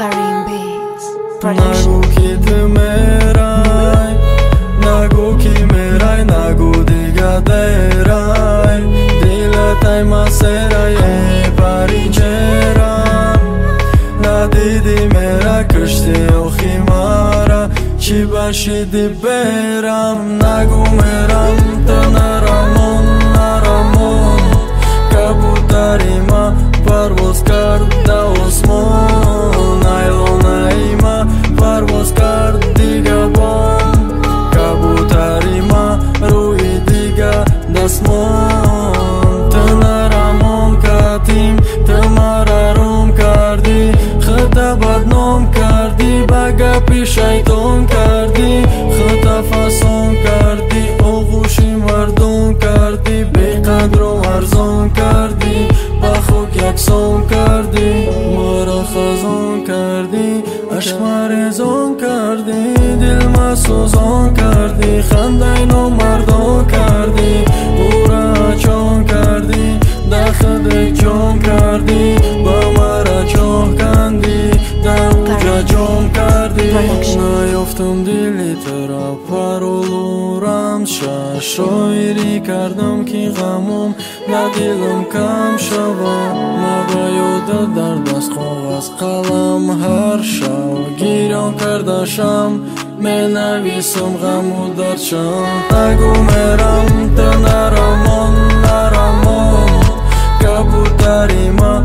Karim Beats Nagu ki të meraj, nagu ki meraj, nagu diga deraj. Diletaj maseraj e pari qera, na didi mera kështi o khimara, që bashi di beram. Nagu meram të në ramon, ka butarima parvos karda osmon. Ailona ima parvos kardiga bom, ka butarima rui diga dasmon. Të në ramon katim, të mararom kardi, khëta badnom kardi, baga pishajton kardi, khëta fason kardi, o gushi mardon kardi, bejkadro arzon kardi, بخوک یکسان کردی، ما را خزان کردی، عشق مرزان کردی، دل ما سوزان کردی، خنده نو مردان کردی، او را چون کردی، دخل جان کردی، با مرا چون کندی، در اوجا جام کردی. نیافتم دلی ترا پرولورم، شایری کردم که غمم ندیلم کم شوم. مبایود در دست کاغذ قلم هر شب گیران کردشم، منویسم غم و دردشم. نگو میرم تو نرمان، که بوداری ما